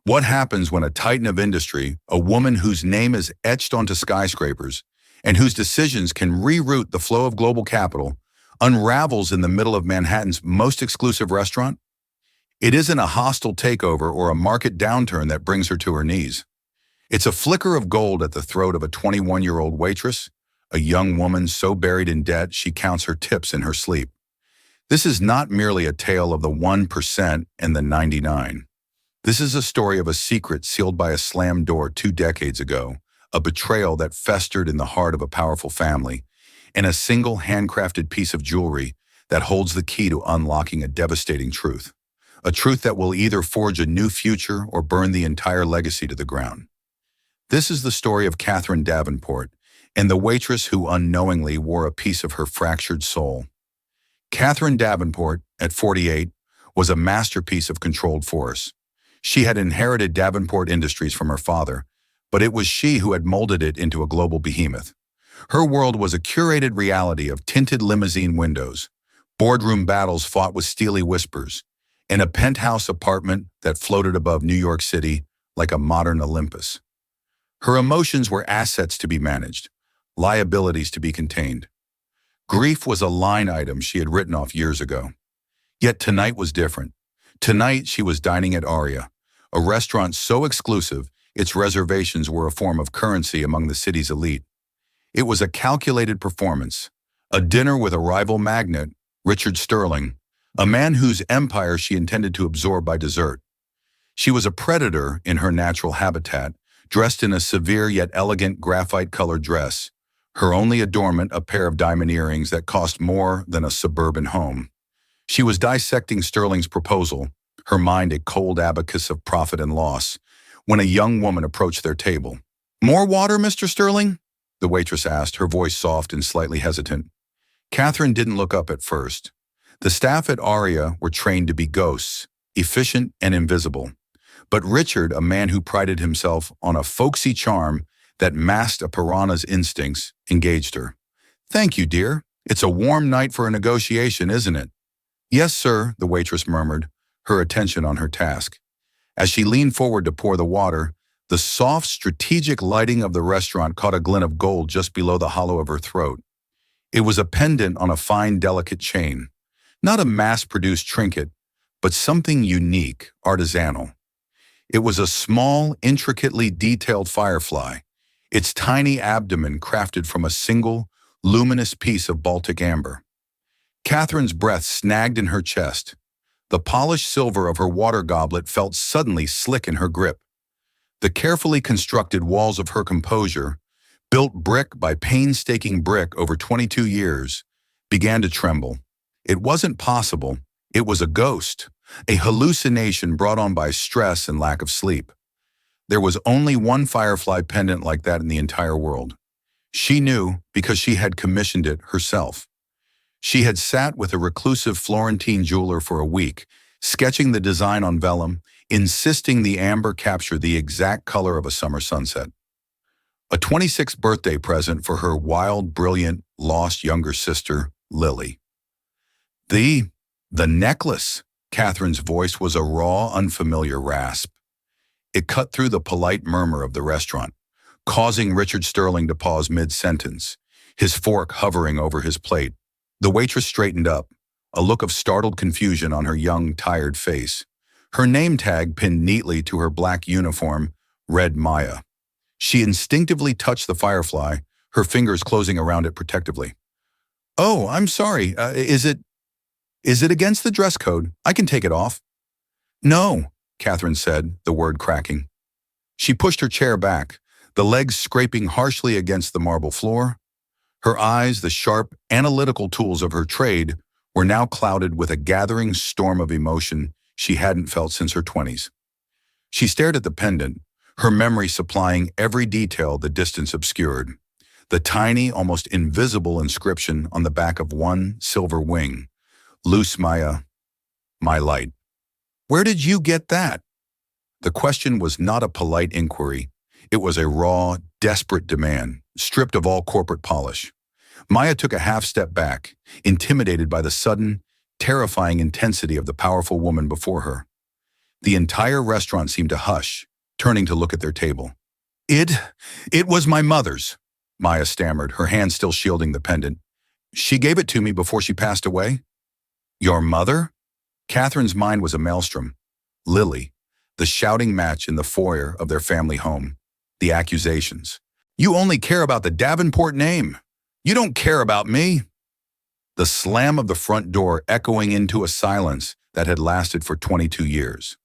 What happens when a titan of industry, a woman whose name is etched onto skyscrapers, and whose decisions can reroute the flow of global capital, unravels in the middle of Manhattan's most exclusive restaurant? It isn't a hostile takeover or a market downturn that brings her to her knees. It's a flicker of gold at the throat of a 21-year-old waitress, a young woman so buried in debt she counts her tips in her sleep. This is not merely a tale of the 1% and the 99. This is a story of a secret sealed by a slammed door 2 decades ago, a betrayal that festered in the heart of a powerful family, and a single handcrafted piece of jewelry that holds the key to unlocking a devastating truth. A truth that will either forge a new future or burn the entire legacy to the ground. This is the story of Catherine Davenport and the waitress who unknowingly wore a piece of her fractured soul. Catherine Davenport, at 48, was a masterpiece of controlled force. She had inherited Davenport Industries from her father, but it was she who had molded it into a global behemoth. Her world was a curated reality of tinted limousine windows, boardroom battles fought with steely whispers, and a penthouse apartment that floated above New York City like a modern Olympus. Her emotions were assets to be managed, liabilities to be contained. Grief was a line item she had written off years ago. Yet tonight was different. Tonight she was dining at Aria, a restaurant so exclusive its reservations were a form of currency among the city's elite. It was a calculated performance, a dinner with a rival magnate, Richard Sterling, a man whose empire she intended to absorb by dessert. She was a predator in her natural habitat, dressed in a severe yet elegant graphite-colored dress, her only adornment a pair of diamond earrings that cost more than a suburban home. She was dissecting Sterling's proposal, her mind a cold abacus of profit and loss, when a young woman approached their table. "More water, Mr. Sterling?" the waitress asked, her voice soft and slightly hesitant. Catherine didn't look up at first. The staff at Aria were trained to be ghosts, efficient and invisible. But Richard, a man who prided himself on a folksy charm that masked a piranha's instincts, engaged her. "Thank you, dear. It's a warm night for a negotiation, isn't it?" "Yes, sir," the waitress murmured, her attention on her task. As she leaned forward to pour the water, the soft, strategic lighting of the restaurant caught a glint of gold just below the hollow of her throat. It was a pendant on a fine, delicate chain. Not a mass-produced trinket, but something unique, artisanal. It was a small, intricately detailed firefly, its tiny abdomen crafted from a single, luminous piece of Baltic amber. Catherine's breath snagged in her chest. The polished silver of her water goblet felt suddenly slick in her grip. The carefully constructed walls of her composure, built brick by painstaking brick over 22 years, began to tremble. It wasn't possible. It was a ghost, a hallucination brought on by stress and lack of sleep. There was only one firefly pendant like that in the entire world. She knew because she had commissioned it herself. She had sat with a reclusive Florentine jeweler for a week, sketching the design on vellum, insisting the amber capture the exact color of a summer sunset. A 26th birthday present for her wild, brilliant, lost younger sister, Lily. The necklace. Catherine's voice was a raw, unfamiliar rasp. It cut through the polite murmur of the restaurant, causing Richard Sterling to pause mid-sentence, his fork hovering over his plate. The waitress straightened up, a look of startled confusion on her young, tired face. Her name tag pinned neatly to her black uniform read Maya. She instinctively touched the firefly, her fingers closing around it protectively. "Oh, I'm sorry. Is it against the dress code? I can take it off." "No," Catherine said, the word cracking. She pushed her chair back, the legs scraping harshly against the marble floor. Her eyes, the sharp, analytical tools of her trade, were now clouded with a gathering storm of emotion she hadn't felt since her 20s. She stared at the pendant, her memory supplying every detail the distance obscured. The tiny, almost invisible inscription on the back of one silver wing. "Loose Maya, my light." "Where did you get that?" The question was not a polite inquiry. It was a raw, desperate demand, stripped of all corporate polish. Maya took a half step back, intimidated by the sudden, terrifying intensity of the powerful woman before her. The entire restaurant seemed to hush, turning to look at their table. It, it was my mother's, Maya stammered, her hand still shielding the pendant. She gave it to me before she passed away. Your mother? Catherine's mind was a maelstrom. Lily, the shouting match in the foyer of their family home. The accusations. You only care about the Davenport name. You don't care about me. The slam of the front door echoing into a silence that had lasted for 22 years.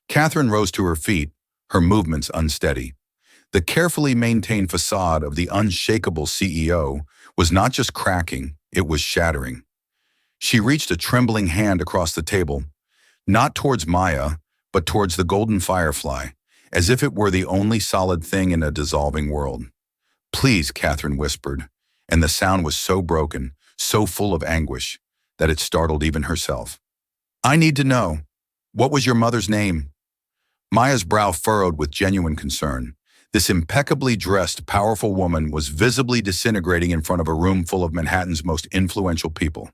Catherine rose to her feet, her movements unsteady. The carefully maintained facade of the unshakable CEO was not just cracking, it was shattering. She reached a trembling hand across the table, not towards Maya, but towards the golden firefly, as if it were the only solid thing in a dissolving world. Please, Catherine whispered, and the sound was so broken, so full of anguish, that it startled even herself. I need to know. What was your mother's name? Maya's brow furrowed with genuine concern. This impeccably dressed, powerful woman was visibly disintegrating in front of a room full of Manhattan's most influential people.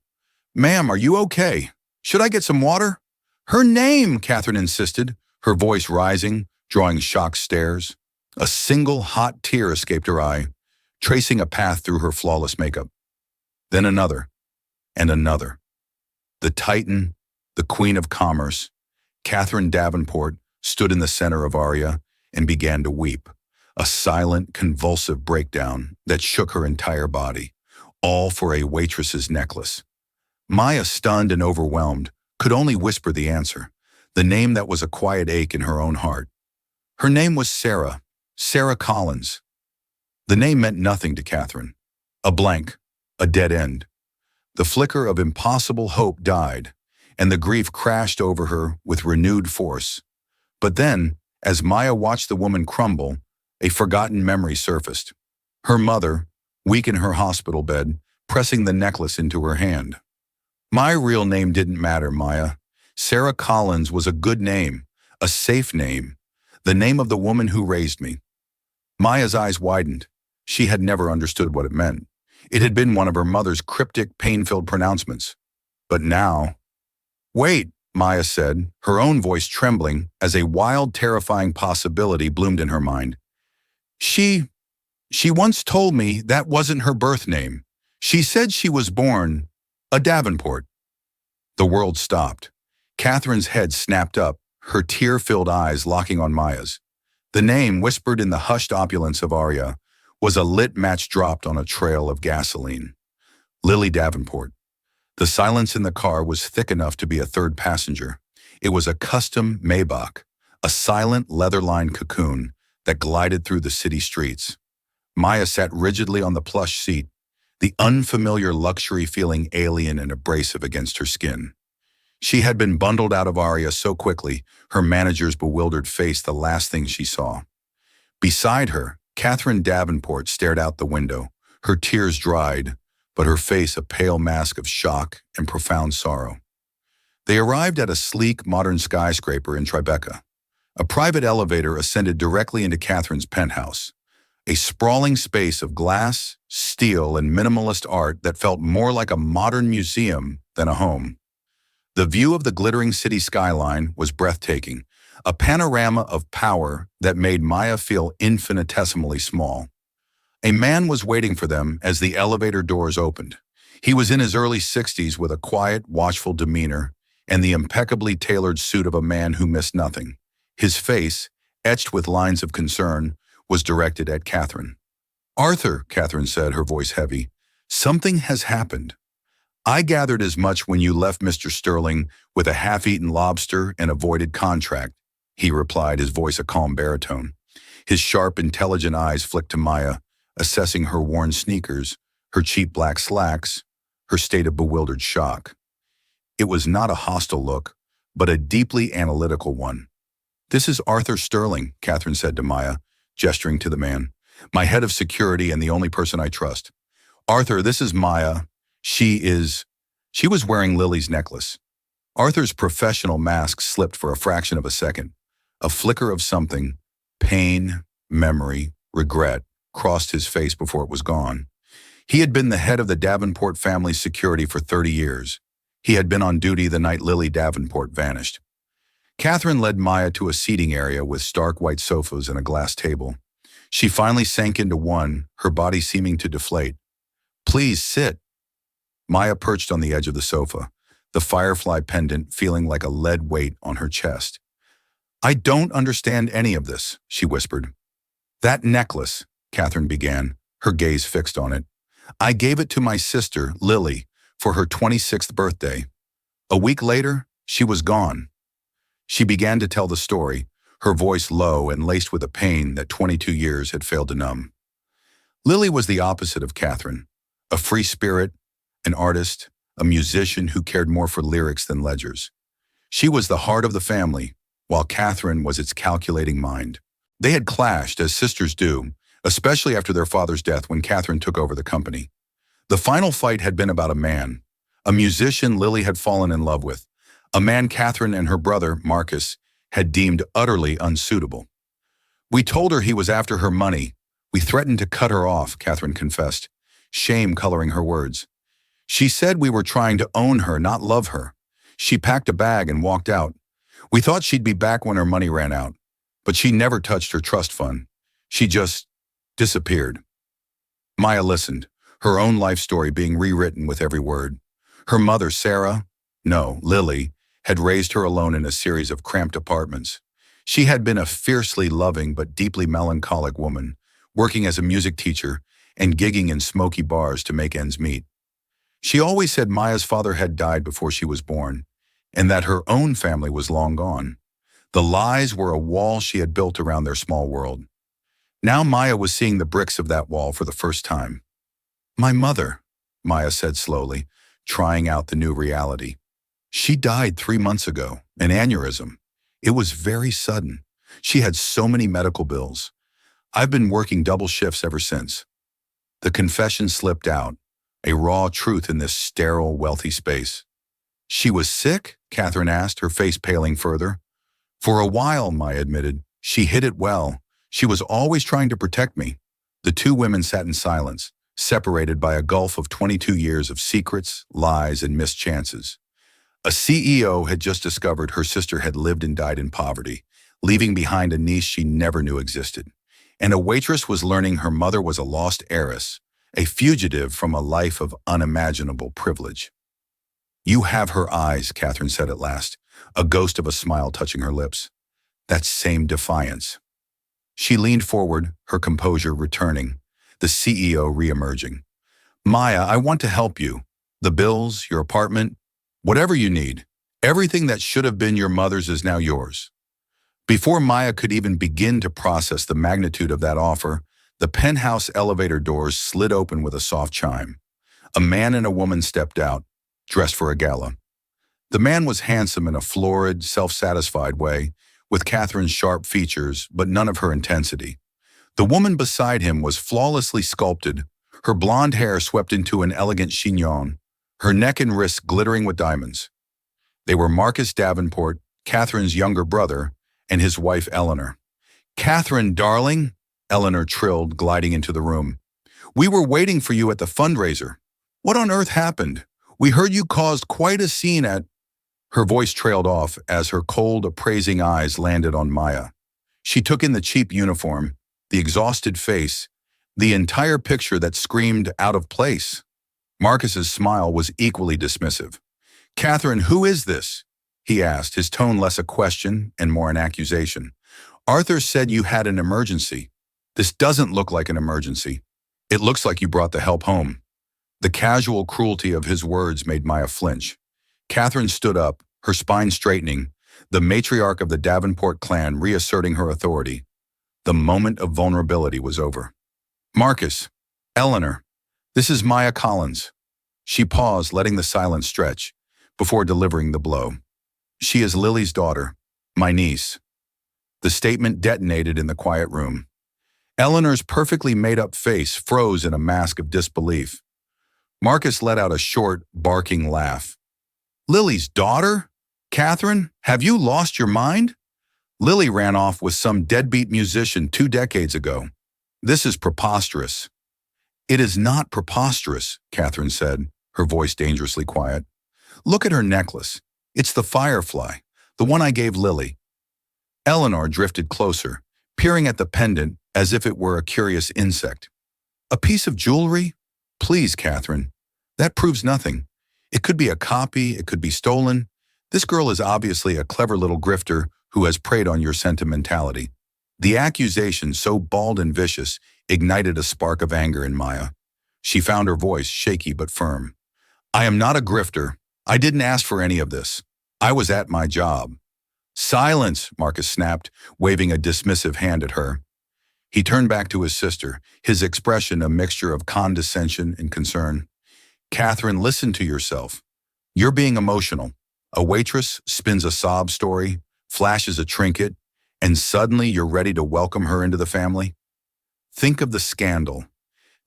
Ma'am, are you okay? Should I get some water? Her name, Catherine insisted, her voice rising, drawing shocked stares. A single hot tear escaped her eye, tracing a path through her flawless makeup. Then another, and another. The Titan, the Queen of Commerce, Catherine Davenport, stood in the center of Aria and began to weep. A silent, convulsive breakdown that shook her entire body, all for a waitress's necklace. Maya, stunned and overwhelmed, could only whisper the answer, the name that was a quiet ache in her own heart. Her name was Sarah Collins. The name meant nothing to Catherine. A blank, a dead end. The flicker of impossible hope died, and the grief crashed over her with renewed force. But then, as Maya watched the woman crumble, a forgotten memory surfaced. Her mother, weak in her hospital bed, pressing the necklace into her hand. My real name didn't matter, Maya. Sarah Collins was a good name, a safe name, the name of the woman who raised me. Maya's eyes widened. She had never understood what it meant. It had been one of her mother's cryptic, pain-filled pronouncements. But now... Wait, Maya said, her own voice trembling as a wild, terrifying possibility bloomed in her mind. She once told me that wasn't her birth name. She said she was born a Davenport. The world stopped. Catherine's head snapped up, her tear-filled eyes locking on Maya's. The name, whispered in the hushed opulence of Aria, was a lit match dropped on a trail of gasoline. Lily Davenport. The silence in the car was thick enough to be a third passenger. It was a custom Maybach, a silent leather-lined cocoon that glided through the city streets. Maya sat rigidly on the plush seat, the unfamiliar luxury feeling alien and abrasive against her skin. She had been bundled out of Aria so quickly, her manager's bewildered face the last thing she saw. Beside her, Catherine Davenport stared out the window, her tears dried, but her face a pale mask of shock and profound sorrow. They arrived at a sleek, modern skyscraper in Tribeca. A private elevator ascended directly into Catherine's penthouse, a sprawling space of glass, steel, and minimalist art that felt more like a modern museum than a home. The view of the glittering city skyline was breathtaking, a panorama of power that made Maya feel infinitesimally small. A man was waiting for them as the elevator doors opened. He was in his early 60s with a quiet, watchful demeanor and the impeccably tailored suit of a man who missed nothing. His face, etched with lines of concern, was directed at Catherine. Arthur, Catherine said, her voice heavy, something has happened. I gathered as much when you left Mr. Sterling with a half-eaten lobster and avoided contract, he replied, his voice a calm baritone. His sharp, intelligent eyes flicked to Maya, assessing her worn sneakers, her cheap black slacks, her state of bewildered shock. It was not a hostile look, but a deeply analytical one. This is Arthur Sterling, Catherine said to Maya, gesturing to the man. My head of security and the only person I trust. Arthur, this is Maya. She was wearing Lily's necklace. Arthur's professional mask slipped for a fraction of a second. A flicker of something, pain, memory, regret, crossed his face before it was gone. He had been the head of the Davenport family's security for 30 years. He had been on duty the night Lily Davenport vanished. Catherine led Maya to a seating area with stark white sofas and a glass table. She finally sank into one, her body seeming to deflate. "Please sit." Maya perched on the edge of the sofa, the firefly pendant feeling like a lead weight on her chest. "I don't understand any of this," she whispered. "That necklace," Catherine began, her gaze fixed on it. "I gave it to my sister, Lily, for her 26th birthday. A week later, she was gone." She began to tell the story, her voice low and laced with a pain that 22 years had failed to numb. Lily was the opposite of Catherine, a free spirit, an artist, a musician who cared more for lyrics than ledgers. She was the heart of the family, while Catherine was its calculating mind. They had clashed, as sisters do, especially after their father's death when Catherine took over the company. The final fight had been about a musician Lily had fallen in love with, a man Catherine and her brother, Marcus, had deemed utterly unsuitable. "We told her he was after her money. We threatened to cut her off," Catherine confessed, shame coloring her words. "She said we were trying to own her, not love her. She packed a bag and walked out. We thought she'd be back when her money ran out, but she never touched her trust fund. She just disappeared." Maya listened, her own life story being rewritten with every word. Her mother, Lily, had raised her alone in a series of cramped apartments. She had been a fiercely loving but deeply melancholic woman, working as a music teacher and gigging in smoky bars to make ends meet. She always said Maya's father had died before she was born, and that her own family was long gone. The lies were a wall she had built around their small world. Now Maya was seeing the bricks of that wall for the first time. "My mother," Maya said slowly, trying out the new reality. "She died 3 months ago, an aneurysm. It was very sudden. She had so many medical bills. I've been working double shifts ever since." The confession slipped out, a raw truth in this sterile, wealthy space. "She was sick?" Catherine asked, her face paling further. "For a while," Maya admitted. "She hid it well. She was always trying to protect me." The two women sat in silence, separated by a gulf of 22 years of secrets, lies, and missed chances. A CEO had just discovered her sister had lived and died in poverty, leaving behind a niece she never knew existed. And a waitress was learning her mother was a lost heiress, a fugitive from a life of unimaginable privilege. "You have her eyes," Catherine said at last, a ghost of a smile touching her lips. That same defiance. She leaned forward, her composure returning, the CEO re-emerging. "Maya, I want to help you. The bills, your apartment, whatever you need. Everything that should have been your mother's is now yours." Before Maya could even begin to process the magnitude of that offer, the penthouse elevator doors slid open with a soft chime. A man and a woman stepped out, dressed for a gala. The man was handsome in a florid, self-satisfied way, with Catherine's sharp features, but none of her intensity. The woman beside him was flawlessly sculpted, her blonde hair swept into an elegant chignon, her neck and wrists glittering with diamonds. They were Marcus Davenport, Catherine's younger brother, and his wife Eleanor. "Catherine, darling," Eleanor trilled, gliding into the room. "We were waiting for you at the fundraiser. What on earth happened? We heard you caused quite a scene at—" Her voice trailed off as her cold, appraising eyes landed on Maya. She took in the cheap uniform, the exhausted face, the entire picture that screamed out of place. Marcus's smile was equally dismissive. "Catherine, who is this?" he asked, his tone less a question and more an accusation. "Arthur said you had an emergency. This doesn't look like an emergency. It looks like you brought the help home." The casual cruelty of his words made Maya flinch. Catherine stood up, her spine straightening, the matriarch of the Davenport clan reasserting her authority. The moment of vulnerability was over. "Marcus, Eleanor, this is Maya Collins." She paused, letting the silence stretch, before delivering the blow. "She is Lily's daughter, my niece." The statement detonated in the quiet room. Eleanor's perfectly made-up face froze in a mask of disbelief. Marcus let out a short, barking laugh. "Lily's daughter? Catherine, have you lost your mind? Lily ran off with some deadbeat musician 2 decades ago. This is preposterous." "It is not preposterous," Catherine said, her voice dangerously quiet. "Look at her necklace. It's the firefly, The one I gave Lily. Eleanor drifted closer, peering at the pendant as if it were a curious insect. A piece of jewelry? Please, Catherine. That proves nothing. It could be a copy, it could be stolen. This girl is obviously a clever little grifter who has preyed on your sentimentality. The accusation, so bald and vicious, ignited a spark of anger in Maya. She found her voice shaky but firm. I am not a grifter. I didn't ask for any of this. I was at my job. Silence, Marcus snapped, waving a dismissive hand at her. He turned back to his sister, his expression a mixture of condescension and concern. Catherine, listen to yourself. You're being emotional. A waitress spins a sob story, flashes a trinket, and suddenly you're ready to welcome her into the family? Think of the scandal.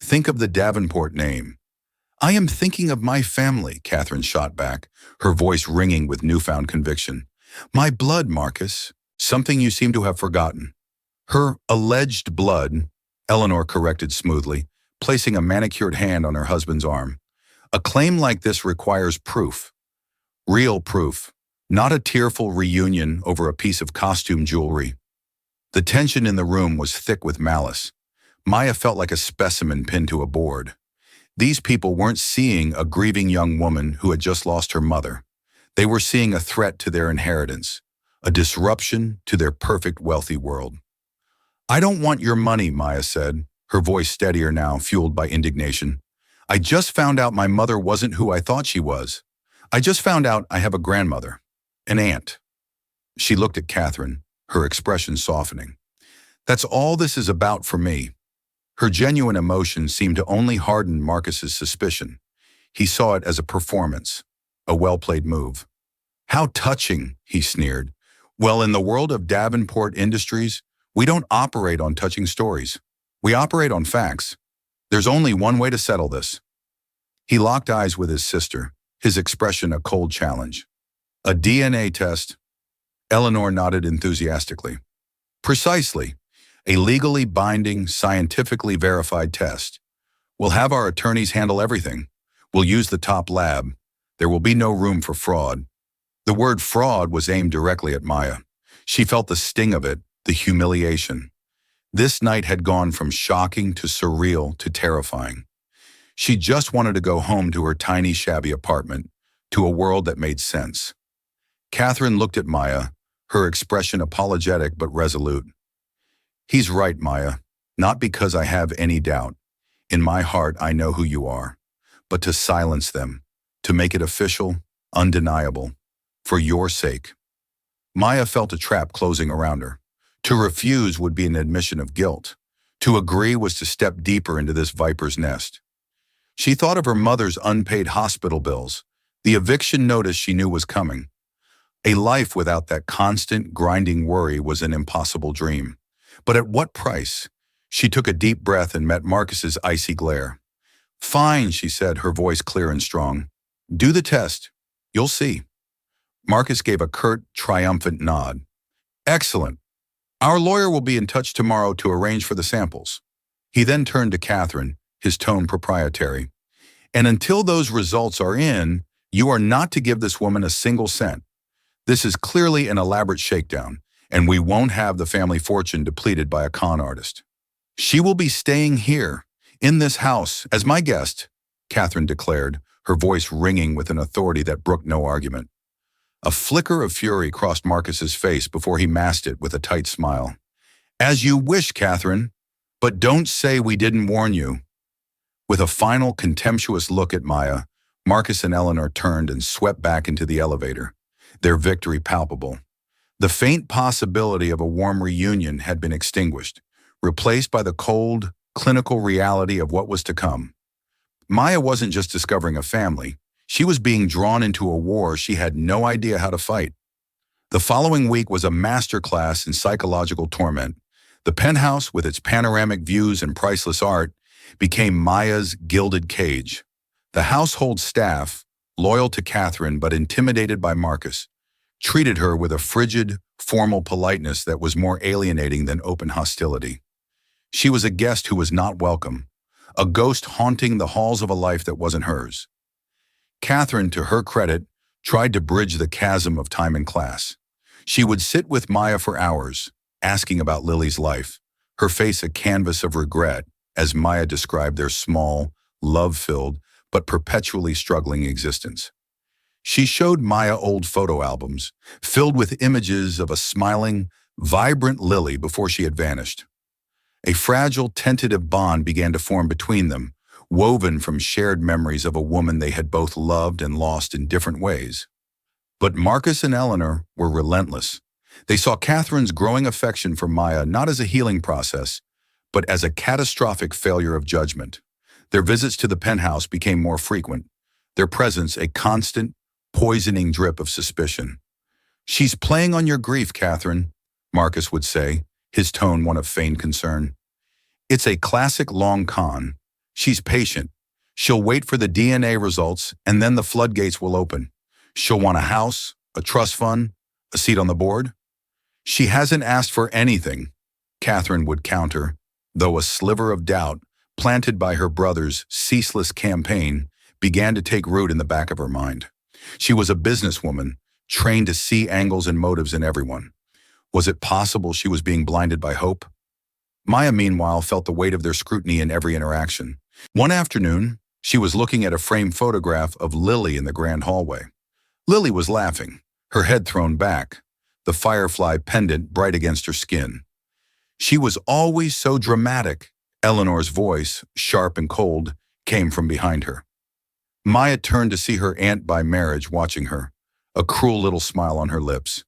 Think of the Davenport name. I am thinking of my family, Catherine shot back, her voice ringing with newfound conviction. My blood, Marcus. Something you seem to have forgotten. Her alleged blood, Eleanor corrected smoothly, placing a manicured hand on her husband's arm. A claim like this requires proof. Real proof, not a tearful reunion over a piece of costume jewelry. The tension in the room was thick with malice. Maya felt like a specimen pinned to a board. These people weren't seeing a grieving young woman who had just lost her mother. They were seeing a threat to their inheritance, a disruption to their perfect wealthy world. I don't want your money, Maya said, her voice steadier now, fueled by indignation. I just found out my mother wasn't who I thought she was. I just found out I have a grandmother, an aunt. She looked at Catherine, her expression softening. That's all this is about for me. Her genuine emotion seemed to only harden Marcus's suspicion. He saw it as a performance, a well-played move. How touching, he sneered. Well, in the world of Davenport Industries, we don't operate on touching stories. We operate on facts. There's only one way to settle this. He locked eyes with his sister, his expression a cold challenge. A DNA test? Eleanor nodded enthusiastically. Precisely. A legally binding, scientifically verified test. We'll have our attorneys handle everything. We'll use the top lab. There will be no room for fraud. The word fraud was aimed directly at Maya. She felt the sting of it, the humiliation. This night had gone from shocking to surreal to terrifying. She just wanted to go home to her tiny, shabby apartment, to a world that made sense. Catherine looked at Maya, her expression apologetic but resolute. He's right, Maya, not because I have any doubt. In my heart, I know who you are. But to silence them, to make it official, undeniable, for your sake. Maya felt a trap closing around her. To refuse would be an admission of guilt. To agree was to step deeper into this viper's nest. She thought of her mother's unpaid hospital bills, the eviction notice she knew was coming. A life without that constant, grinding worry was an impossible dream. But at what price? She took a deep breath and met Marcus's icy glare. Fine, she said, her voice clear and strong. Do the test. You'll see. Marcus gave a curt, triumphant nod. Excellent. Our lawyer will be in touch tomorrow to arrange for the samples. He then turned to Catherine, his tone proprietary. And until those results are in, you are not to give this woman a single cent. This is clearly an elaborate shakedown, and we won't have the family fortune depleted by a con artist. She will be staying here, in this house, as my guest, Catherine declared, her voice ringing with an authority that brooked no argument. A flicker of fury crossed Marcus's face before he masked it with a tight smile. As you wish, Catherine, but don't say we didn't warn you. With a final contemptuous look at Maya, Marcus and Eleanor turned and swept back into the elevator, their victory palpable. The faint possibility of a warm reunion had been extinguished, replaced by the cold, clinical reality of what was to come. Maya wasn't just discovering a family. She was being drawn into a war she had no idea how to fight. The following week was a masterclass in psychological torment. The penthouse, with its panoramic views and priceless art, became Maya's gilded cage. The household staff, loyal to Catherine but intimidated by Marcus, treated her with a frigid, formal politeness that was more alienating than open hostility. She was a guest who was not welcome, a ghost haunting the halls of a life that wasn't hers. Catherine, to her credit, tried to bridge the chasm of time and class. She would sit with Maya for hours, asking about Lily's life, her face a canvas of regret, as Maya described their small, love-filled, but perpetually struggling existence. She showed Maya old photo albums, filled with images of a smiling, vibrant Lily before she had vanished. A fragile, tentative bond began to form between them, woven from shared memories of a woman they had both loved and lost in different ways. But Marcus and Eleanor were relentless. They saw Catherine's growing affection for Maya not as a healing process, but as a catastrophic failure of judgment. Their visits to the penthouse became more frequent, their presence a constant, poisoning drip of suspicion. "She's playing on your grief, Catherine," Marcus would say, his tone one of feigned concern. "It's a classic long con. She's patient. She'll wait for the DNA results, and then the floodgates will open. She'll want a house, a trust fund, a seat on the board." "She hasn't asked for anything," Catherine would counter, though a sliver of doubt, planted by her brother's ceaseless campaign, began to take root in the back of her mind. She was a businesswoman, trained to see angles and motives in everyone. Was it possible she was being blinded by hope? Maya, meanwhile, felt the weight of their scrutiny in every interaction. One afternoon, she was looking at a framed photograph of Lily in the grand hallway. Lily was laughing, her head thrown back, the firefly pendant bright against her skin. "She was always so dramatic," Eleanor's voice, sharp and cold, came from behind her. Maya turned to see her aunt by marriage watching her, a cruel little smile on her lips.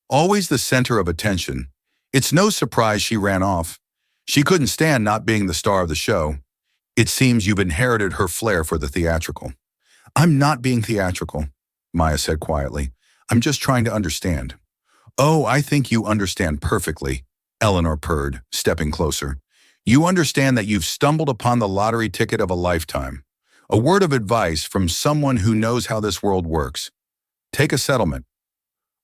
Always the center of attention, it's no surprise she ran off. She couldn't stand not being the star of the show. "It seems you've inherited her flair for the theatrical." "I'm not being theatrical," Maya said quietly. "I'm just trying to understand." "Oh, I think you understand perfectly," Eleanor purred, stepping closer. "You understand that you've stumbled upon the lottery ticket of a lifetime. A word of advice from someone who knows how this world works. Take a settlement.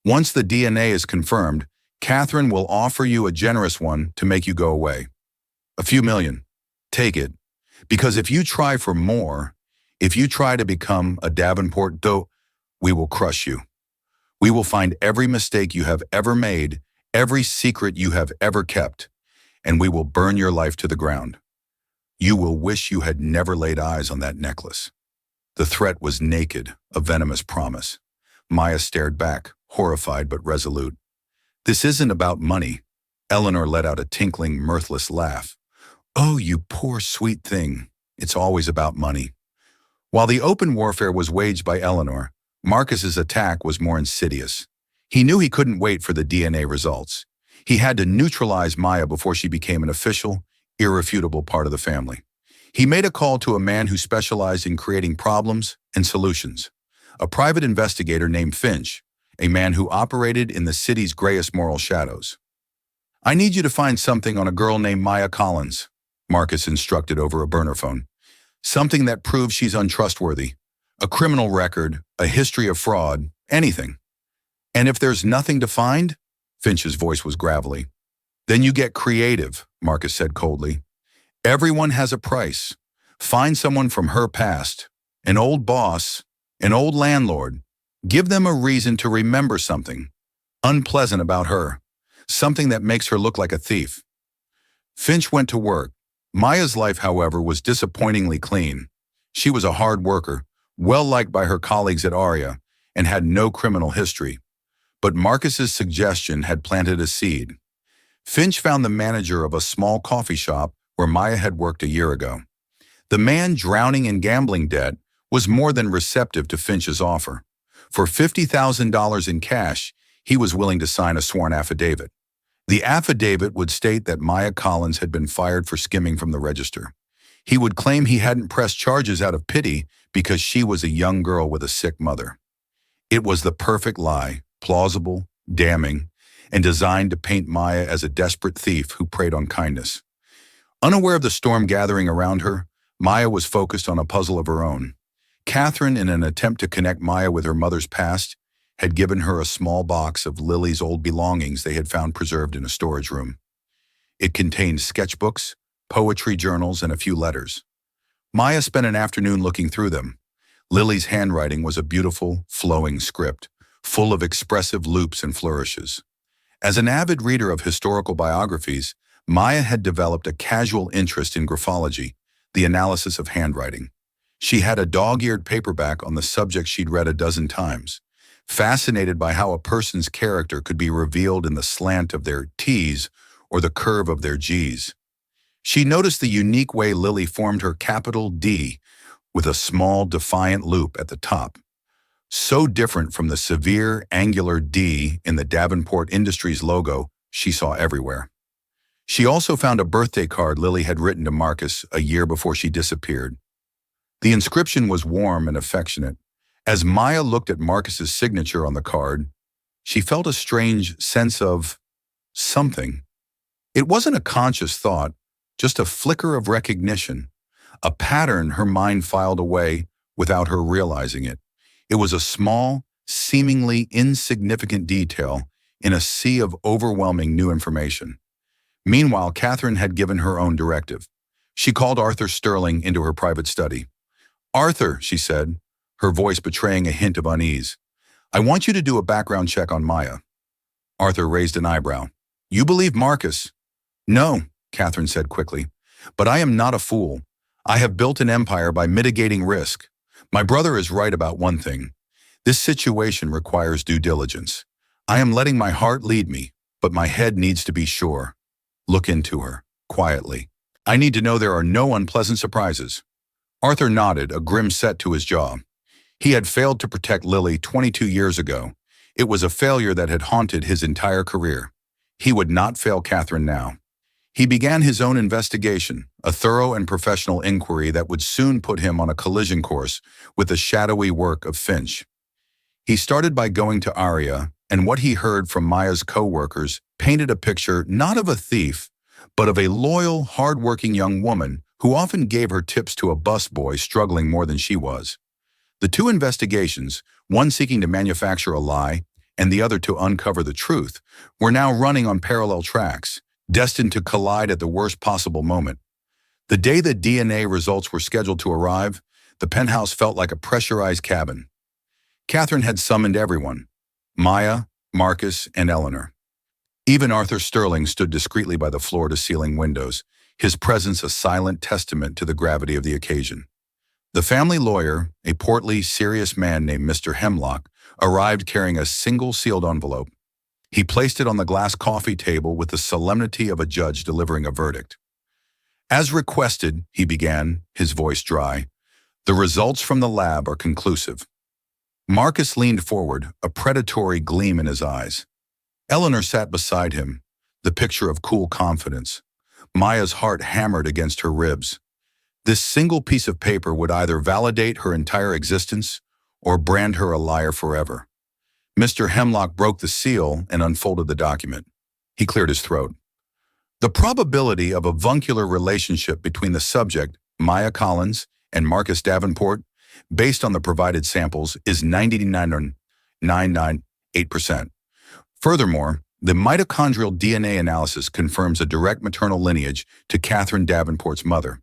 Once the DNA is confirmed, Catherine will offer you a generous one to make you go away. A few million. Take it. Because if you try for more, if you try to become a Davenport Doe, we will crush you. We will find every mistake you have ever made, every secret you have ever kept, and we will burn your life to the ground. You will wish you had never laid eyes on that necklace." The threat was naked, a venomous promise. Maya stared back, horrified but resolute. "This isn't about money." Eleanor let out a tinkling, mirthless laugh. "Oh, you poor sweet thing. It's always about money." While the open warfare was waged by Eleanor, Marcus's attack was more insidious. He knew he couldn't wait for the DNA results. He had to neutralize Maya before she became an official, irrefutable part of the family. He made a call to a man who specialized in creating problems and solutions, a private investigator named Finch, a man who operated in the city's grayest moral shadows. "I need you to find something on a girl named Maya Collins," Marcus instructed over a burner phone. "Something that proves she's untrustworthy. A criminal record, a history of fraud, anything." "And if there's nothing to find?" Finch's voice was gravelly. "Then you get creative," Marcus said coldly. "Everyone has a price. Find someone from her past, an old boss, an old landlord. Give them a reason to remember something unpleasant about her, something that makes her look like a thief." Finch went to work. Maya's life, however, was disappointingly clean. She was a hard worker, well-liked by her colleagues at Aria, and had no criminal history. But Marcus's suggestion had planted a seed. Finch found the manager of a small coffee shop where Maya had worked a year ago. The man, drowning in gambling debt, was more than receptive to Finch's offer. For $50,000 in cash, he was willing to sign a sworn affidavit. The affidavit would state that Maya Collins had been fired for skimming from the register. He would claim he hadn't pressed charges out of pity because she was a young girl with a sick mother. It was the perfect lie, plausible, damning, and designed to paint Maya as a desperate thief who preyed on kindness. Unaware of the storm gathering around her, Maya was focused on a puzzle of her own. Catherine, in an attempt to connect Maya with her mother's past, had given her a small box of Lily's old belongings they had found preserved in a storage room. It contained sketchbooks, poetry journals, and a few letters. Maya spent an afternoon looking through them. Lily's handwriting was a beautiful, flowing script, full of expressive loops and flourishes. As an avid reader of historical biographies, Maya had developed a casual interest in graphology, the analysis of handwriting. She had a dog-eared paperback on the subject she'd read a dozen times, fascinated by how a person's character could be revealed in the slant of their T's or the curve of their G's. She noticed the unique way Lily formed her capital D with a small, defiant loop at the top, so different from the severe, angular D in the Davenport Industries logo she saw everywhere. She also found a birthday card Lily had written to Marcus a year before she disappeared. The inscription was warm and affectionate. As Maya looked at Marcus's signature on the card, she felt a strange sense of something. It wasn't a conscious thought, just a flicker of recognition, a pattern her mind filed away without her realizing it. It was a small, seemingly insignificant detail in a sea of overwhelming new information. Meanwhile, Catherine had given her own directive. She called Arthur Sterling into her private study. "Arthur," she said, her voice betraying a hint of unease, "I want you to do a background check on Maya." Arthur raised an eyebrow. "You believe Marcus?" "No," Catherine said quickly, "but I am not a fool. I have built an empire by mitigating risk. My brother is right about one thing. This situation requires due diligence. I am letting my heart lead me, but my head needs to be sure. Look into her, quietly. I need to know there are no unpleasant surprises." Arthur nodded, a grim set to his jaw. He had failed to protect Lily 22 years ago. It was a failure that had haunted his entire career. He would not fail Catherine now. He began his own investigation, a thorough and professional inquiry that would soon put him on a collision course with the shadowy work of Finch. He started by going to Aria, and what he heard from Maya's co-workers painted a picture not of a thief, but of a loyal, hard-working young woman who often gave her tips to a busboy struggling more than she was. The two investigations, one seeking to manufacture a lie and the other to uncover the truth, were now running on parallel tracks, destined to collide at the worst possible moment. The day the DNA results were scheduled to arrive, the penthouse felt like a pressurized cabin. Catherine had summoned everyone: Maya, Marcus, and Eleanor. Even Arthur Sterling stood discreetly by the floor-to-ceiling windows, his presence a silent testament to the gravity of the occasion. The family lawyer, a portly, serious man named Mr. Hemlock, arrived carrying a single sealed envelope. He placed it on the glass coffee table with the solemnity of a judge delivering a verdict. "As requested," he began, his voice dry, "the results from the lab are conclusive." Marcus leaned forward, a predatory gleam in his eyes. Eleanor sat beside him, the picture of cool confidence. Maya's heart hammered against her ribs. This single piece of paper would either validate her entire existence or brand her a liar forever. Mr. Hemlock broke the seal and unfolded the document. He cleared his throat. "The probability of a avuncular relationship between the subject, Maya Collins, and Marcus Davenport, based on the provided samples, is 99.998%. Furthermore, the mitochondrial DNA analysis confirms a direct maternal lineage to Catherine Davenport's mother,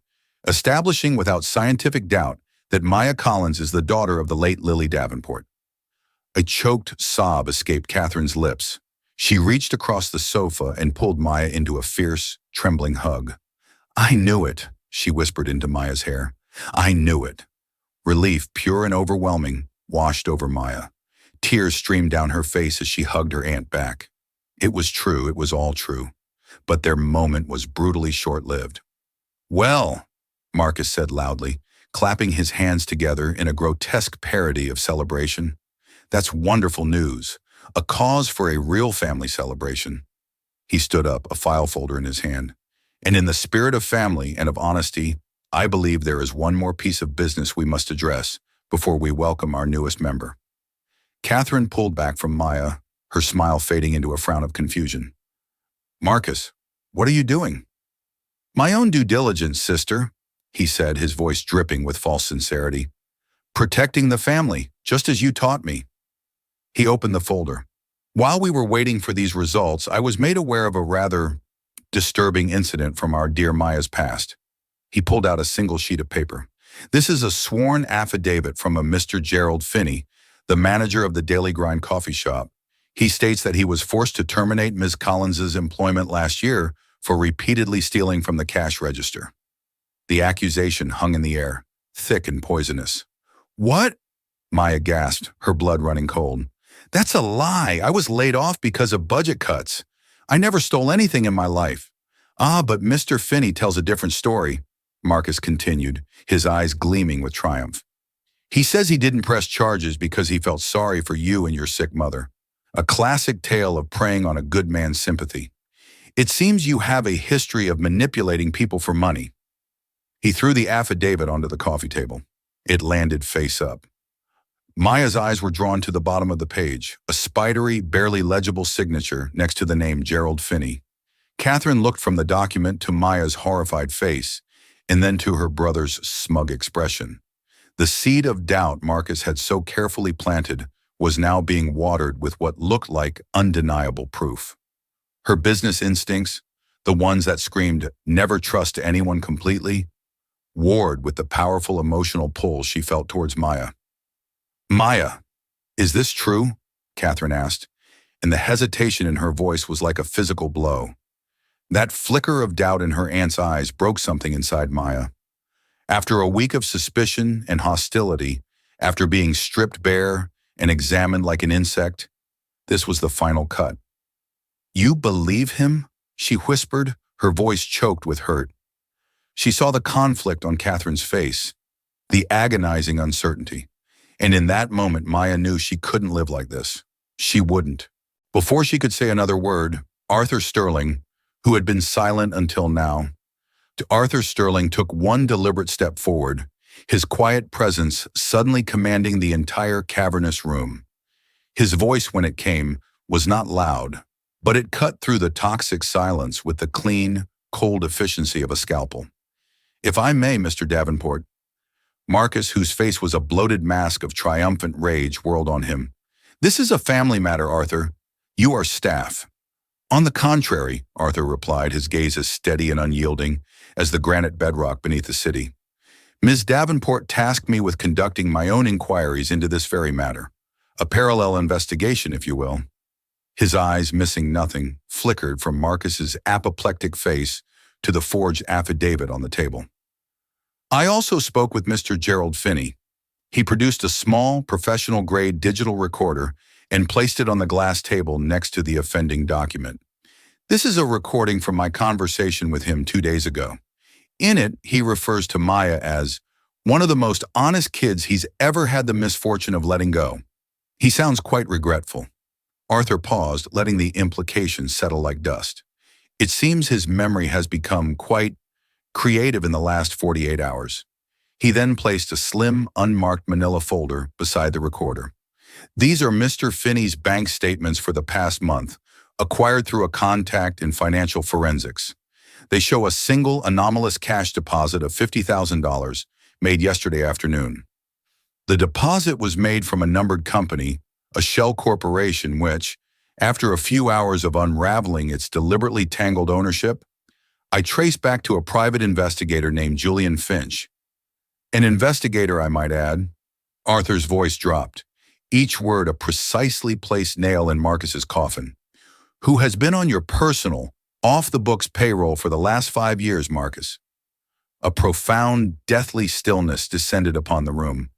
establishing without scientific doubt that Maya Collins is the daughter of the late Lily Davenport." A choked sob escaped Catherine's lips. She reached across the sofa and pulled Maya into a fierce, trembling hug. "I knew it," she whispered into Maya's hair. "I knew it." Relief, pure and overwhelming, washed over Maya. Tears streamed down her face as she hugged her aunt back. It was true, it was all true. But their moment was brutally short-lived. "Well," Marcus said loudly, clapping his hands together in a grotesque parody of celebration, "that's wonderful news, a cause for a real family celebration." He stood up, a file folder in his hand. "And in the spirit of family and of honesty, I believe there is one more piece of business we must address before we welcome our newest member." Catherine pulled back from Maya, her smile fading into a frown of confusion. "Marcus, what are you doing?" "My own due diligence, sister," he said, his voice dripping with false sincerity. "Protecting the family, just as you taught me." He opened the folder. "While we were waiting for these results, I was made aware of a rather disturbing incident from our dear Maya's past." He pulled out a single sheet of paper. "This is a sworn affidavit from a Mr. Gerald Finney, the manager of the Daily Grind coffee shop. He states that he was forced to terminate Ms. Collins's employment last year for repeatedly stealing from the cash register. The accusation hung in the air, thick and poisonous. What? Maya gasped, her blood running cold. That's a lie. I was laid off because of budget cuts. I never stole anything in my life. Ah, but Mr. Finney tells a different story, Marcus continued, his eyes gleaming with triumph. He says he didn't press charges because he felt sorry for you and your sick mother. A classic tale of preying on a good man's sympathy. It seems you have a history of manipulating people for money. He threw the affidavit onto the coffee table. It landed face up. Maya's eyes were drawn to the bottom of the page, a spidery, barely legible signature next to the name Gerald Finney. Catherine looked from the document to Maya's horrified face, and then to her brother's smug expression. The seed of doubt Marcus had so carefully planted was now being watered with what looked like undeniable proof. Her business instincts, the ones that screamed, "Never trust anyone completely," warred with the powerful emotional pull she felt towards Maya. "Maya, is this true?" Catherine asked, and the hesitation in her voice was like a physical blow. That flicker of doubt in her aunt's eyes broke something inside Maya. After a week of suspicion and hostility, after being stripped bare and examined like an insect, this was the final cut. "You believe him?" she whispered, her voice choked with hurt. She saw the conflict on Catherine's face, the agonizing uncertainty. And in that moment, Maya knew she couldn't live like this. She wouldn't. Before she could say another word, Arthur Sterling, who had been silent until now, Arthur Sterling took one deliberate step forward, his quiet presence suddenly commanding the entire cavernous room. His voice, when it came, was not loud, but it cut through the toxic silence with the clean, cold efficiency of a scalpel. "If I may, Mr. Davenport." Marcus, whose face was a bloated mask of triumphant rage, whirled on him. "This is a family matter, Arthur. You are staff." "On the contrary," Arthur replied, his gaze as steady and unyielding as the granite bedrock beneath the city. "Ms. Davenport tasked me with conducting my own inquiries into this very matter. A parallel investigation, if you will." His eyes, missing nothing, flickered from Marcus's apoplectic face to the forged affidavit on the table. "I also spoke with Mr. Gerald Finney. He produced a small, professional-grade digital recorder and placed it on the glass table next to the offending document. This is a recording from my conversation with him 2 days ago. In it, he refers to Maya as one of the most honest kids he's ever had the misfortune of letting go. He sounds quite regretful." Arthur paused, letting the implication settle like dust. It seems his memory has become quite creative in the last 48 hours. He then placed a slim, unmarked manila folder beside the recorder. "These are Mr. Finney's bank statements for the past month, acquired through a contact in financial forensics. They show a single anomalous cash deposit of $50,000 made yesterday afternoon. The deposit was made from a numbered company, a shell corporation which, after a few hours of unraveling its deliberately tangled ownership, I traced back to a private investigator named Julian Finch. An investigator, I might add." Arthur's voice dropped, each word a precisely placed nail in Marcus's coffin. "Who has been on your personal, off-the-books payroll for the last 5 years, Marcus." A profound, deathly stillness descended upon the room.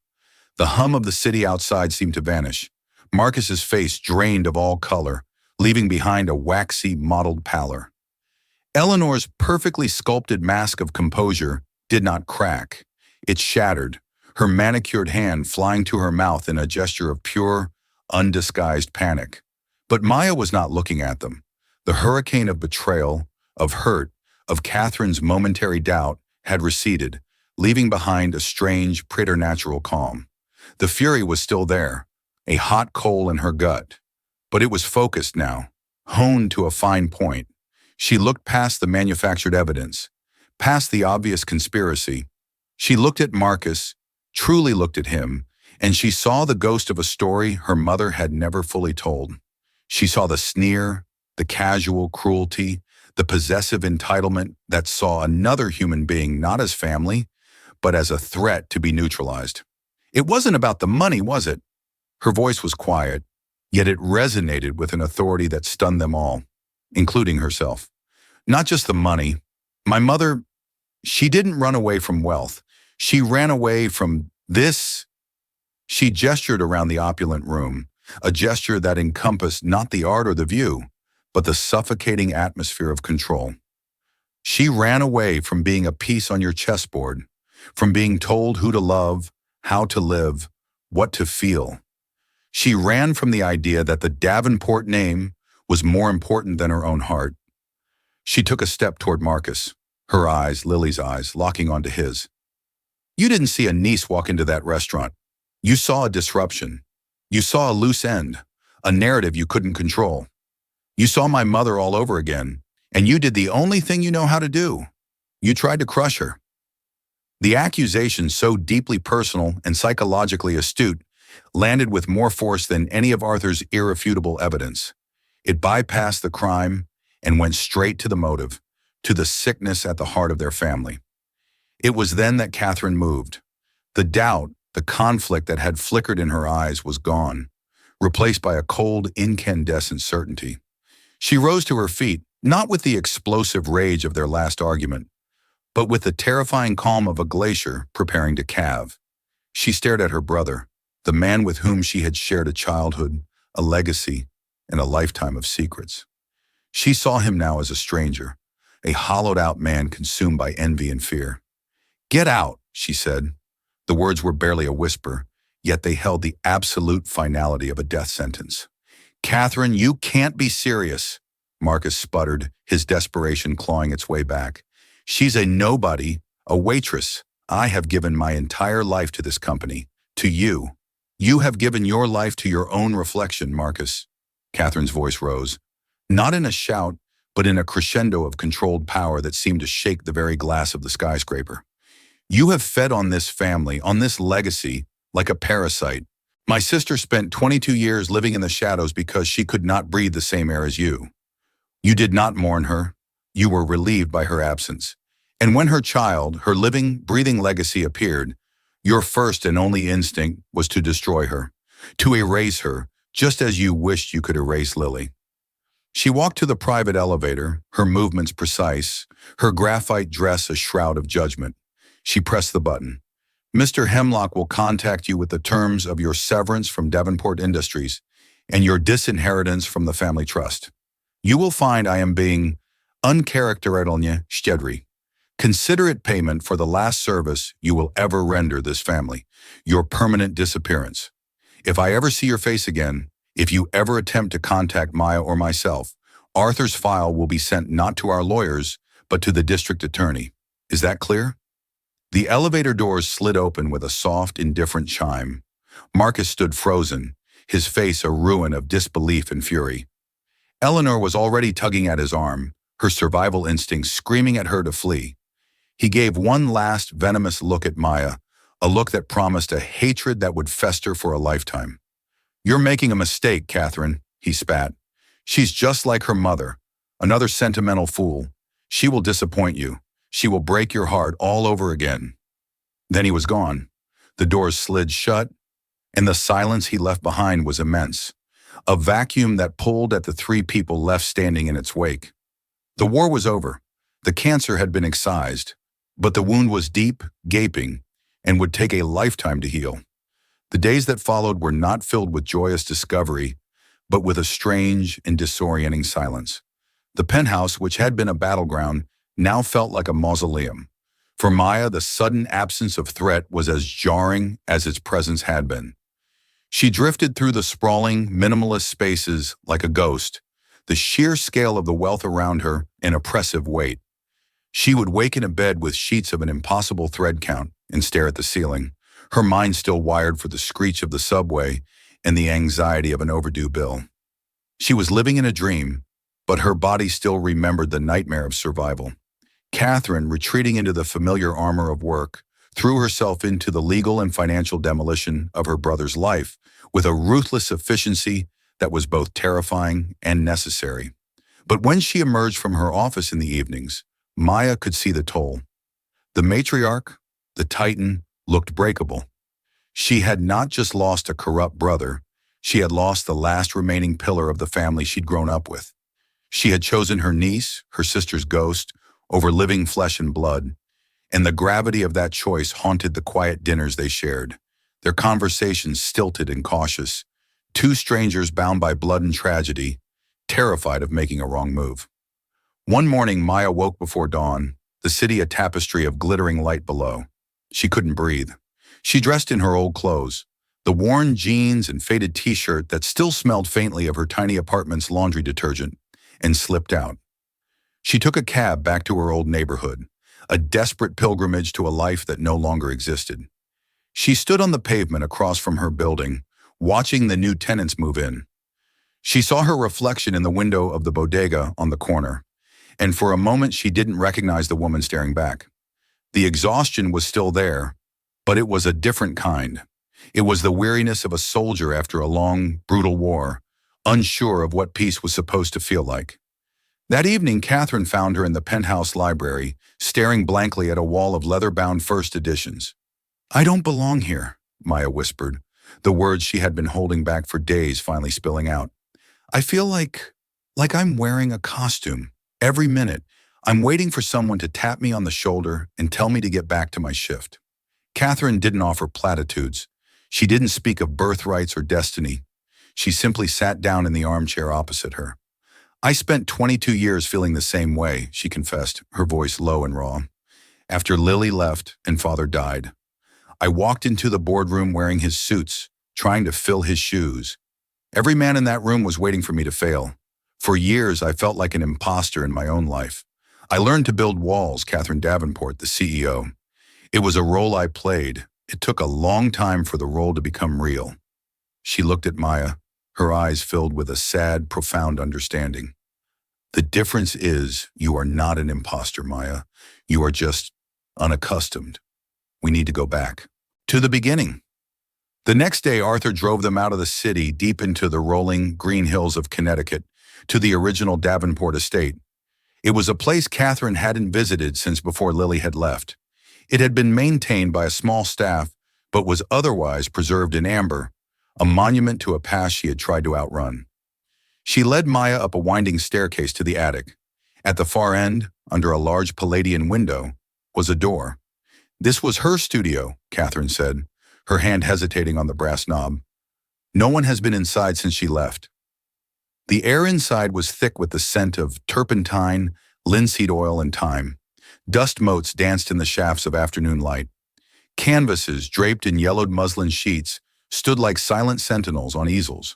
The hum of the city outside seemed to vanish. Marcus's face drained of all color, leaving behind a waxy, mottled pallor. Eleanor's perfectly sculpted mask of composure did not crack. It shattered, her manicured hand flying to her mouth in a gesture of pure, undisguised panic. But Maya was not looking at them. The hurricane of betrayal, of hurt, of Catherine's momentary doubt had receded, leaving behind a strange, preternatural calm. The fury was still there, a hot coal in her gut. But it was focused now, honed to a fine point. She looked past the manufactured evidence, past the obvious conspiracy. She looked at Marcus, truly looked at him, and she saw the ghost of a story her mother had never fully told. She saw the sneer, the casual cruelty, the possessive entitlement that saw another human being not as family, but as a threat to be neutralized. It wasn't about the money, was it? Her voice was quiet, yet it resonated with an authority that stunned them all, including herself. Not just the money. My mother, she didn't run away from wealth. She ran away from this. She gestured around the opulent room, a gesture that encompassed not the art or the view, but the suffocating atmosphere of control. She ran away from being a piece on your chessboard, from being told who to love, how to live, what to feel. She ran from the idea that the Davenport name was more important than her own heart. She took a step toward Marcus, her eyes, Lily's eyes, locking onto his. You didn't see a niece walk into that restaurant. You saw a disruption. You saw a loose end, a narrative you couldn't control. You saw my mother all over again, and you did the only thing you know how to do. You tried to crush her. The accusation, so deeply personal and psychologically astute, landed with more force than any of Arthur's irrefutable evidence. It bypassed the crime and went straight to the motive, to the sickness at the heart of their family. It was then that Catherine moved. The doubt, the conflict that had flickered in her eyes was gone, replaced by a cold, incandescent certainty. She rose to her feet, not with the explosive rage of their last argument, but with the terrifying calm of a glacier preparing to calve. She stared at her brother, the man with whom she had shared a childhood, a legacy, and a lifetime of secrets. She saw him now as a stranger, a hollowed-out man consumed by envy and fear. "Get out," she said. The words were barely a whisper, yet they held the absolute finality of a death sentence. "Catherine, you can't be serious," Marcus sputtered, his desperation clawing its way back. "She's a nobody, a waitress. I have given my entire life to this company, to you. You have given your life to your own reflection, Marcus." Catherine's voice rose, not in a shout, but in a crescendo of controlled power that seemed to shake the very glass of the skyscraper. "You have fed on this family, on this legacy, like a parasite. My sister spent 22 years living in the shadows because she could not breathe the same air as you. You did not mourn her. You were relieved by her absence. And when her child, her living, breathing legacy appeared, your first and only instinct was to destroy her, to erase her, just as you wished you could erase Lily." She walked to the private elevator, her movements precise, her graphite dress a shroud of judgment. She pressed the button. "Mr. Hemlock will contact you with the terms of your severance from Davenport Industries and your disinheritance from the family trust. You will find I am being uncharacteristically щедрый. Consider it payment for the last service you will ever render this family, your permanent disappearance. If I ever see your face again, if you ever attempt to contact Maya or myself, Arthur's file will be sent not to our lawyers, but to the district attorney. Is that clear?" The elevator doors slid open with a soft, indifferent chime. Marcus stood frozen, his face a ruin of disbelief and fury. Eleanor was already tugging at his arm, her survival instincts screaming at her to flee. He gave one last venomous look at Maya, a look that promised a hatred that would fester for a lifetime. "You're making a mistake, Catherine," he spat. "She's just like her mother, another sentimental fool. She will disappoint you. She will break your heart all over again." Then he was gone. The doors slid shut, and the silence he left behind was immense, a vacuum that pulled at the three people left standing in its wake. The war was over. The cancer had been excised, but the wound was deep, gaping, and would take a lifetime to heal. The days that followed were not filled with joyous discovery, but with a strange and disorienting silence. The penthouse, which had been a battleground, now felt like a mausoleum. For Maya, the sudden absence of threat was as jarring as its presence had been. She drifted through the sprawling, minimalist spaces like a ghost, the sheer scale of the wealth around her an oppressive weight. She would wake in a bed with sheets of an impossible thread count and stare at the ceiling, her mind still wired for the screech of the subway and the anxiety of an overdue bill. She was living in a dream, but her body still remembered the nightmare of survival. Catherine, retreating into the familiar armor of work, threw herself into the legal and financial demolition of her brother's life with a ruthless efficiency that was both terrifying and necessary. But when she emerged from her office in the evenings, Maya could see the toll. The matriarch, the titan, looked breakable. She had not just lost a corrupt brother, She had lost the last remaining pillar of the family she'd grown up with. She had chosen her niece, her sister's ghost, over living flesh and blood, and the gravity of that choice haunted the quiet dinners they shared, their conversations stilted and cautious, two strangers bound by blood and tragedy, terrified of making a wrong move. One morning, Maya woke before dawn, the city a tapestry of glittering light below. She couldn't breathe. She dressed in her old clothes, the worn jeans and faded t-shirt that still smelled faintly of her tiny apartment's laundry detergent, and slipped out. She took a cab back to her old neighborhood, a desperate pilgrimage to a life that no longer existed. She stood on the pavement across from her building, watching the new tenants move in. She saw her reflection in the window of the bodega on the corner, and for a moment she didn't recognize the woman staring back. The exhaustion was still there, but it was a different kind. It was the weariness of a soldier after a long, brutal war, unsure of what peace was supposed to feel like. That evening, Catherine found her in the penthouse library, staring blankly at a wall of leather-bound first editions. "I don't belong here," Maya whispered, the words she had been holding back for days finally spilling out. "I feel like I'm wearing a costume. Every minute, I'm waiting for someone to tap me on the shoulder and tell me to get back to my shift." Catherine didn't offer platitudes. She didn't speak of birthrights or destiny. She simply sat down in the armchair opposite her. "I spent 22 years feeling the same way," she confessed, her voice low and raw. "After Lily left and Father died, I walked into the boardroom wearing his suits, trying to fill his shoes. Every man in that room was waiting for me to fail. For years, I felt like an imposter in my own life. I learned to build walls," Catherine Davenport, the CEO. "It was a role I played. It took a long time for the role to become real." She looked at Maya, her eyes filled with a sad, profound understanding. "The difference is you are not an imposter, Maya. You are just unaccustomed. We need to go back to the beginning." The next day, Arthur drove them out of the city deep into the rolling green hills of Connecticut to the original Davenport estate. It was a place Catherine hadn't visited since before Lily had left. It had been maintained by a small staff, but was otherwise preserved in amber, a monument to a past she had tried to outrun. She led Maya up a winding staircase to the attic. At the far end, under a large Palladian window, was a door. "This was her studio," Catherine said, her hand hesitating on the brass knob. "No one has been inside since she left." The air inside was thick with the scent of turpentine, linseed oil, and thyme. Dust motes danced in the shafts of afternoon light. Canvases, draped in yellowed muslin sheets, stood like silent sentinels on easels.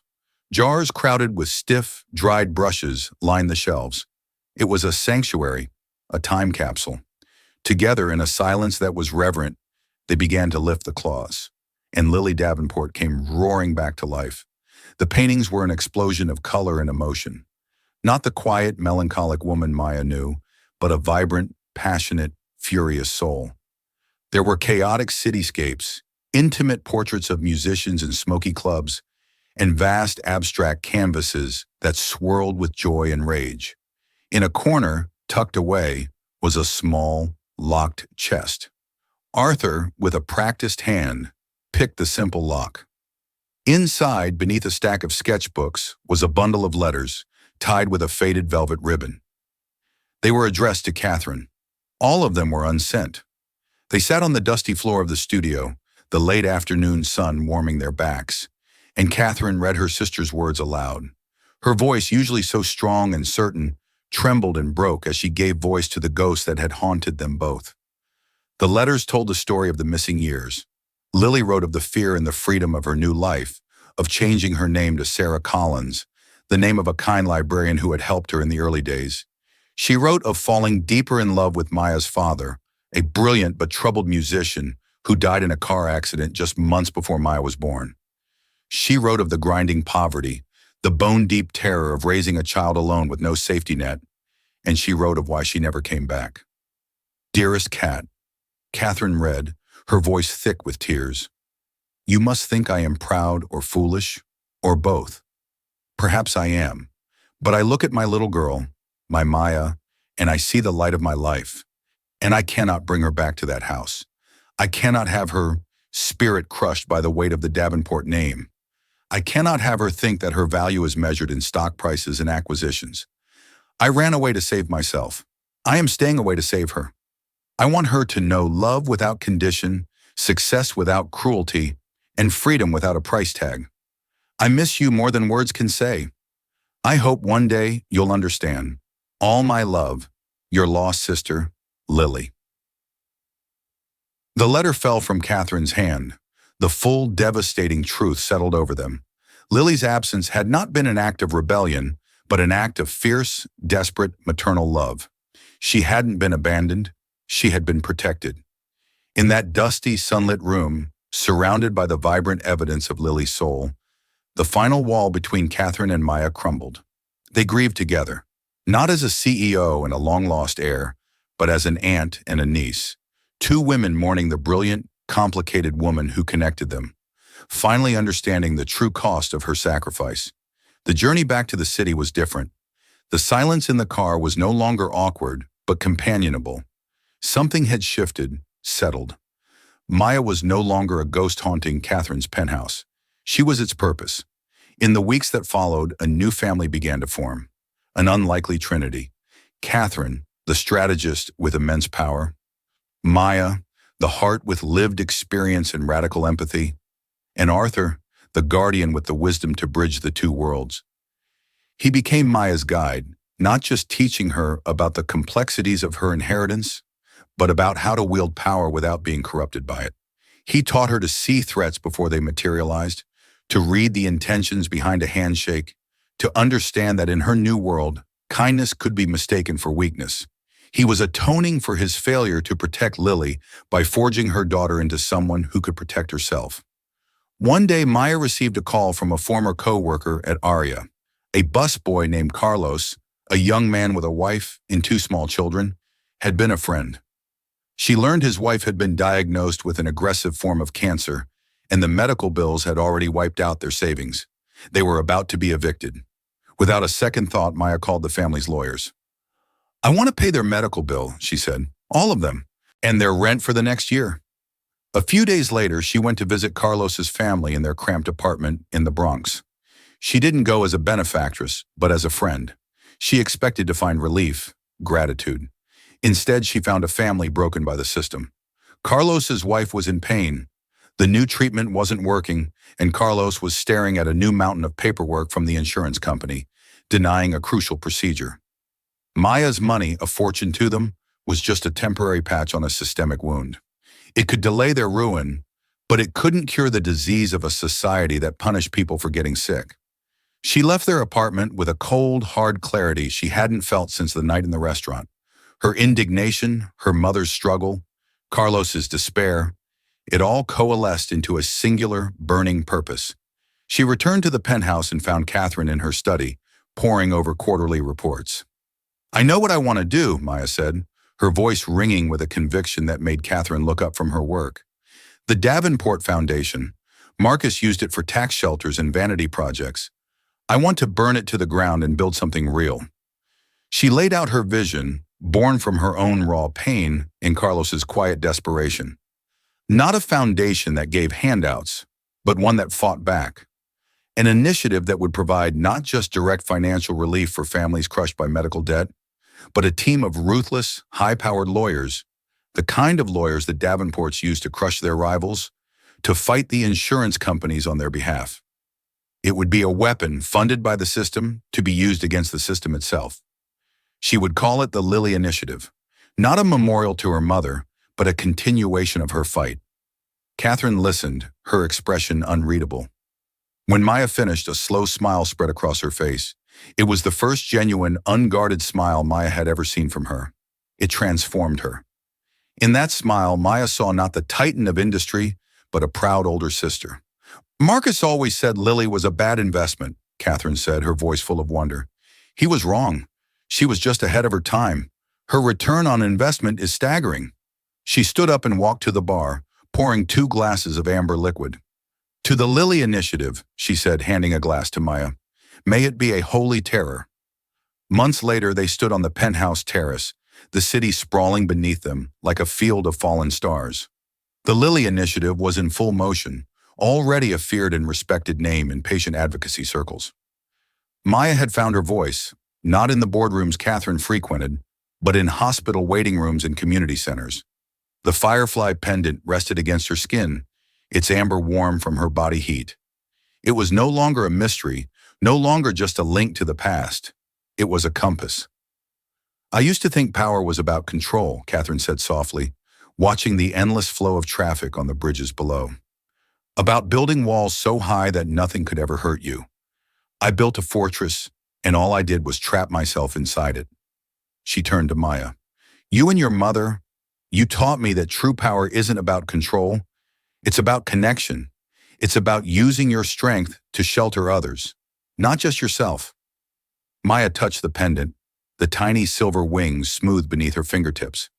Jars crowded with stiff, dried brushes lined the shelves. It was a sanctuary, a time capsule. Together, in a silence that was reverent, they began to lift the cloths, and Lily Davenport came roaring back to life. The paintings were an explosion of color and emotion. Not the quiet, melancholic woman Maya knew, but a vibrant, passionate, furious soul. There were chaotic cityscapes, intimate portraits of musicians in smoky clubs, and vast abstract canvases that swirled with joy and rage. In a corner, tucked away, was a small, locked chest. Arthur, with a practiced hand, picked the simple lock. Inside, beneath a stack of sketchbooks, was a bundle of letters, tied with a faded velvet ribbon. They were addressed to Catherine. All of them were unsent. They sat on the dusty floor of the studio, the late afternoon sun warming their backs, and Catherine read her sister's words aloud. Her voice, usually so strong and certain, trembled and broke as she gave voice to the ghost that had haunted them both. The letters told the story of the missing years. Lily wrote of the fear and the freedom of her new life, of changing her name to Sarah Collins, the name of a kind librarian who had helped her in the early days. She wrote of falling deeper in love with Maya's father, a brilliant but troubled musician who died in a car accident just months before Maya was born. She wrote of the grinding poverty, the bone-deep terror of raising a child alone with no safety net, and she wrote of why she never came back. "Dearest Cat," Catherine read, her voice thick with tears. "You must think I am proud or foolish, or both. Perhaps I am, but I look at my little girl, my Maya, and I see the light of my life, and I cannot bring her back to that house. I cannot have her spirit crushed by the weight of the Davenport name. I cannot have her think that her value is measured in stock prices and acquisitions. I ran away to save myself. I am staying away to save her. I want her to know love without condition, success without cruelty, and freedom without a price tag. I miss you more than words can say. I hope one day you'll understand. All my love, your lost sister, Lily. The letter fell from Catherine's hand. The full, devastating truth settled over them. Lily's absence had not been an act of rebellion, but an act of fierce, desperate, maternal love. She hadn't been abandoned. She had been protected. In that dusty, sunlit room, surrounded by the vibrant evidence of Lily's soul, the final wall between Catherine and Maya crumbled. They grieved together, not as a CEO and a long-lost heir, but as an aunt and a niece. Two women mourning the brilliant, complicated woman who connected them, finally understanding the true cost of her sacrifice. The journey back to the city was different. The silence in the car was no longer awkward, but companionable. Something had shifted, settled. Maya was no longer a ghost haunting Catherine's penthouse. She was its purpose. In the weeks that followed, a new family began to form. An unlikely trinity. Catherine, the strategist with immense power. Maya, the heart with lived experience and radical empathy. And Arthur, the guardian with the wisdom to bridge the two worlds. He became Maya's guide, not just teaching her about the complexities of her inheritance, but about how to wield power without being corrupted by it. He taught her to see threats before they materialized, to read the intentions behind a handshake, to understand that in her new world, kindness could be mistaken for weakness. He was atoning for his failure to protect Lily by forging her daughter into someone who could protect herself. One day, Maya received a call from a former co-worker at Aria. A busboy named Carlos, a young man with a wife and two small children, had been a friend. She learned his wife had been diagnosed with an aggressive form of cancer, and the medical bills had already wiped out their savings. They were about to be evicted. Without a second thought, Maya called the family's lawyers. "I want to pay their medical bill," she said, "all of them, and their rent for the next year." A few days later, she went to visit Carlos's family in their cramped apartment in the Bronx. She didn't go as a benefactress, but as a friend. She expected to find relief, gratitude. Instead, she found a family broken by the system. Carlos's wife was in pain. The new treatment wasn't working, and Carlos was staring at a new mountain of paperwork from the insurance company, denying a crucial procedure. Maya's money, a fortune to them, was just a temporary patch on a systemic wound. It could delay their ruin, but it couldn't cure the disease of a society that punished people for getting sick. She left their apartment with a cold, hard clarity she hadn't felt since the night in the restaurant. Her indignation, her mother's struggle, Carlos's despair, it all coalesced into a singular, burning purpose. She returned to the penthouse and found Catherine in her study, poring over quarterly reports. "I know what I want to do," Maya said, her voice ringing with a conviction that made Catherine look up from her work. "The Davenport Foundation. Marcus used it for tax shelters and vanity projects. I want to burn it to the ground and build something real." She laid out her vision, born from her own raw pain in Carlos's quiet desperation. Not a foundation that gave handouts, but one that fought back. An initiative that would provide not just direct financial relief for families crushed by medical debt, but a team of ruthless, high-powered lawyers, the kind of lawyers that Davenports used to crush their rivals, to fight the insurance companies on their behalf. It would be a weapon funded by the system to be used against the system itself. She would call it the Lily Initiative, not a memorial to her mother, but a continuation of her fight. Catherine listened, her expression unreadable. When Maya finished, a slow smile spread across her face. It was the first genuine, unguarded smile Maya had ever seen from her. It transformed her. In that smile, Maya saw not the titan of industry, but a proud older sister. "Marcus always said Lily was a bad investment," Catherine said, her voice full of wonder. "He was wrong. She was just ahead of her time. Her return on investment is staggering." She stood up and walked to the bar, pouring 2 glasses of amber liquid. "To the Lily Initiative," she said, handing a glass to Maya. "May it be a holy terror." Months later, they stood on the penthouse terrace, the city sprawling beneath them like a field of fallen stars. The Lily Initiative was in full motion, already a feared and respected name in patient advocacy circles. Maya had found her voice, not in the boardrooms Catherine frequented, but in hospital waiting rooms and community centers. The firefly pendant rested against her skin, its amber warm from her body heat. It was no longer a mystery, no longer just a link to the past. It was a compass. I used to think power was about control, Catherine said softly, watching the endless flow of traffic on the bridges below. About building walls so high that nothing could ever hurt you. I built a fortress, and all I did was trap myself inside it. She turned to Maya. You and your mother, you taught me that true power isn't about control. It's about connection. It's about using your strength to shelter others, not just yourself. Maya touched the pendant, the tiny silver wings smooth beneath her fingertips.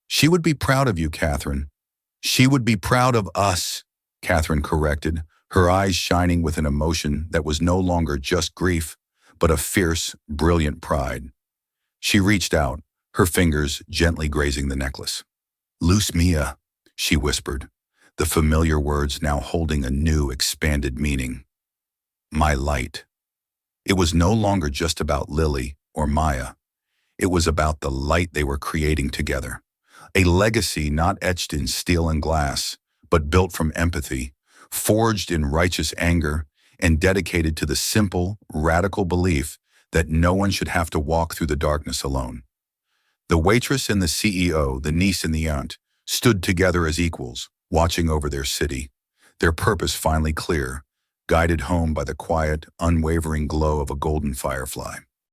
She would be proud of you, Catherine. She would be proud of us, Catherine corrected, her eyes shining with an emotion that was no longer just grief, but a fierce, brilliant pride. She reached out, her fingers gently grazing the necklace. Loose Mia, she whispered, the familiar words now holding a new, expanded meaning. My light. It was no longer just about Lily or Maya. It was about the light they were creating together. A legacy not etched in steel and glass, but built from empathy, forged in righteous anger, and dedicated to the simple, radical belief that no one should have to walk through the darkness alone. The waitress and the CEO, the niece and the aunt, stood together as equals, watching over their city, their purpose finally clear, guided home by the quiet, unwavering glow of a golden firefly.